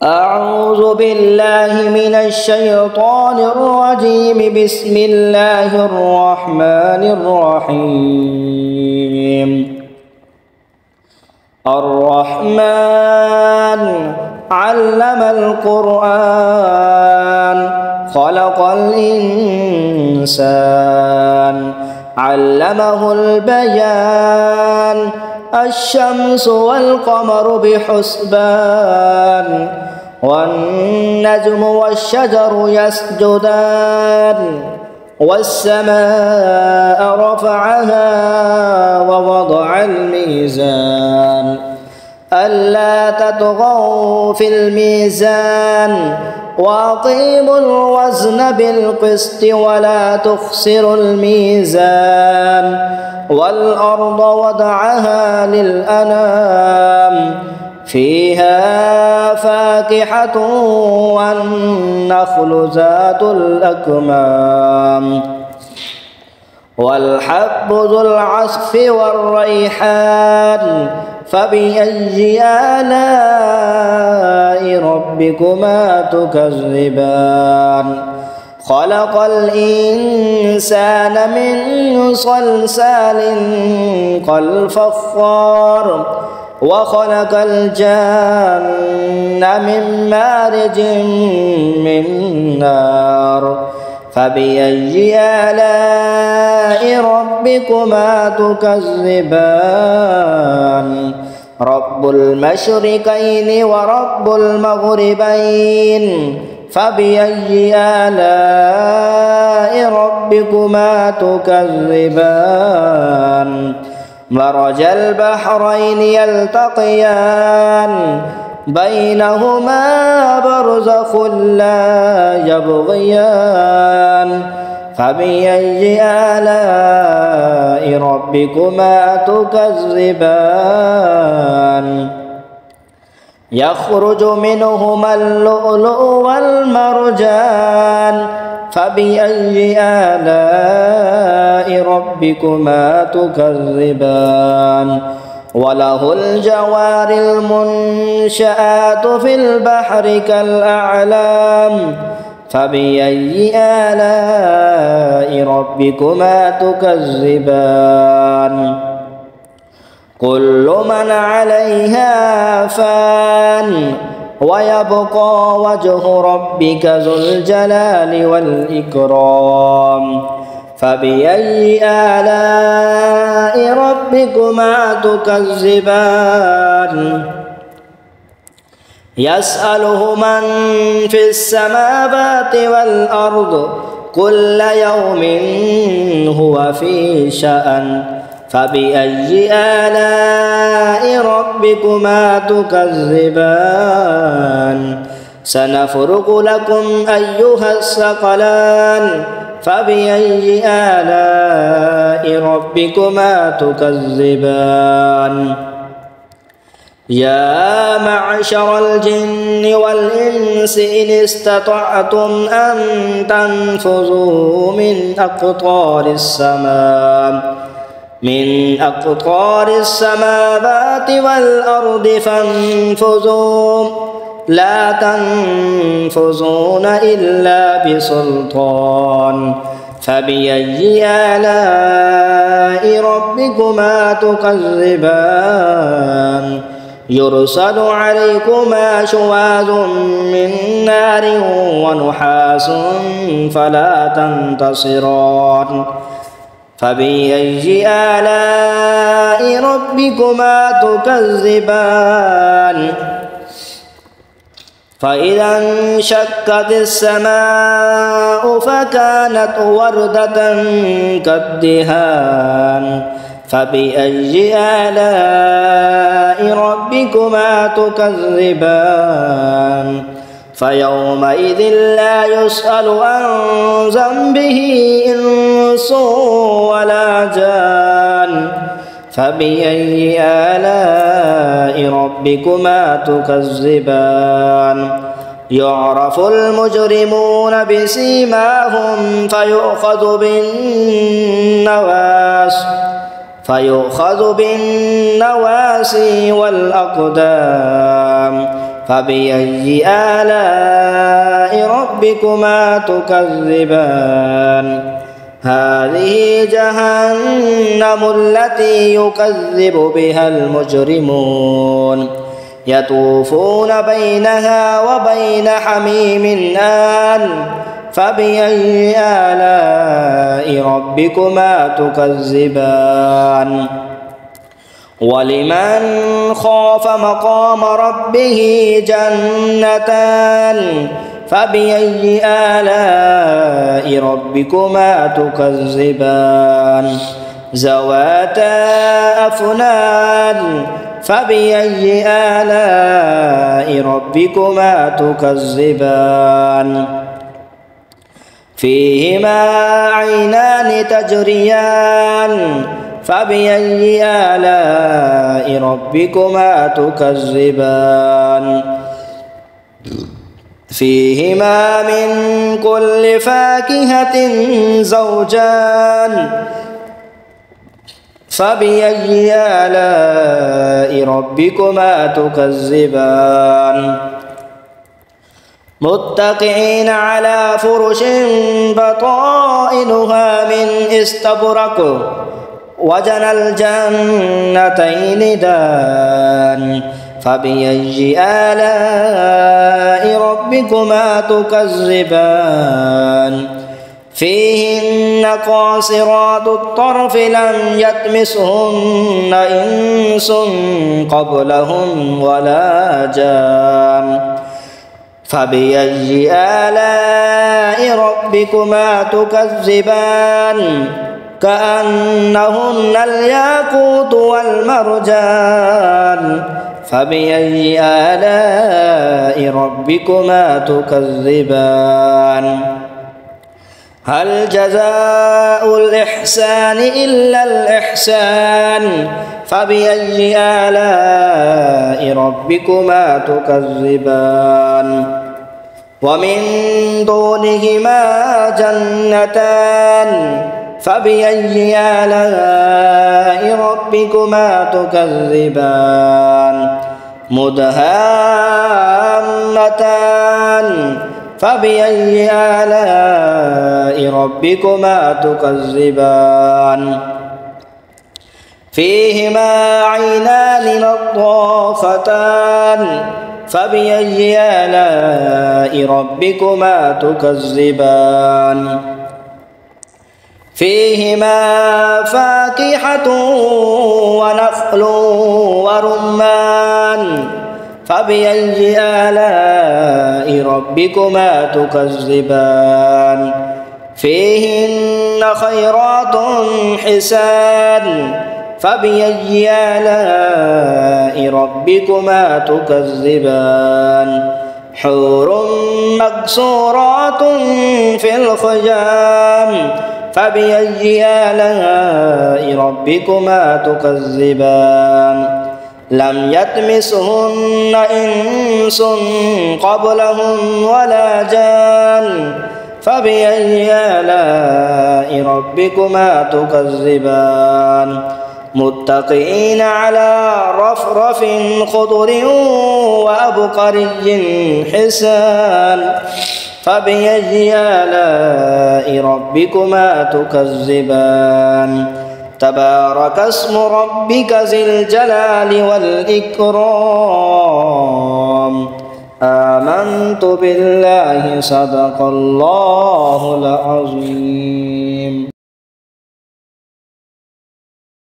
أعوذ بالله من الشيطان الرجيم. بسم الله الرحمن الرحيم. الرحمن علم القرآن خلق الإنسان علمه البيان الشمس والقمر بحسبان والنجم والشجر يسجدان والسماء رفعها ووضع الميزان ألا تطغوا في الميزان وأقيموا الوزن بالقسط ولا تخسروا الميزان والأرض وضعها للأنام فيها فاكهة والنخل ذات الأكمام والحب ذو العصف والريحان فبأي آلاء ربكما تكذبان خلق الإنسان من صلصال كالفخار وخلق الجن من مارج من نار فبأي آلاء ربكما تكذبان رب المشرقين ورب المغربين فبأي آلاء ربكما تكذبان مرج البحرين يلتقيان بينهما برزخ لا يبغيان فبأي آلاء ربكما تكذبان يخرج منهما اللؤلؤ والمرجان فبأي آلاء ربكما تكذبان وله الجوار المنشآت في البحر كالأعلام فبأي آلاء ربكما تكذبان كل من عليها فان ويبقى وجه ربك ذو الجلال والإكرام فبأي آلاء ربكما تكذبان يسأله من في السماوات والأرض كل يوم هو في شأن فبأي آلاء ربكما تكذبان سنفرغ لكم أيها الثقلان فبأي آلاء ربكما تكذبان يا معشر الجن والإنس إن استطعتم أن تنفذوا من أقطار السماوات والأرض فانفذوا لا تنفذون إلا بسلطان فبأي آلاء ربكما تكذبان يرسل عليكما شواظ من نار ونحاس فلا تنتصران فبأي آلاء ربكما تكذبان فإذا انشقت السماء فكانت وردة كالدهان فبأي آلاء ربكما تكذبان فيومئذ لا يسأل عن ذنبه إنس ولا جان فبأي آلاء ربكما تكذبان يعرف المجرمون بسيماهم فيؤخذ بالنواسي والأقدام فبأي آلاء ربكما تكذبان هذه جهنم التي يكذب بها المجرمون يطوفون بينها وبين حميم آن فبأي آلاء ربكما تكذبان ولمن خاف مقام ربه جنتان فبأي آلاء ربكما تكذبان ذواتا أفنان فبأي آلاء ربكما تكذبان فيهما عينان تجريان فبأي آلاء ربكما تكذبان فيهما من كل فاكهة زوجان فبأي آلاء ربكما تكذبان متكئين على فرش بطائنها من استبرق وجنى الجنتين دان فبأي آلاء ربكما تكذبان فيهن قاصرات الطرف لم يطمسهن إنس قبلهم ولا جان فبأي آلاء ربكما تكذبان كأنهن الياقوت والمرجان فبأي آلاء ربكما تكذبان هل جزاء الإحسان إلا الإحسان فبأي آلاء ربكما تكذبان ومن دونهما جنتان فبأي آلاء ربكما تكذبان مدهامتان فبأي آلاء ربكما تكذبان فيهما عينان نضاختان فبأي آلاء ربكما تكذبان فيهما فاكهة ونخل ورمان فبأي آلاء ربكما تكذبان فيهن خيرات حسان فبأي آلاء ربكما تكذبان حور مقصورات في الخيام فبأي آلاء ربكما تكذبان لم يطمسهن إنس قبلهم ولا جان فبأي آلاء ربكما تكذبان متكئين على رفرف خضر وأبقري حسان فبأي آلاء ربكما تكذبان تبارك اسم ربك ذي الجلال والإكرام آمنت بالله صدق الله العظيم.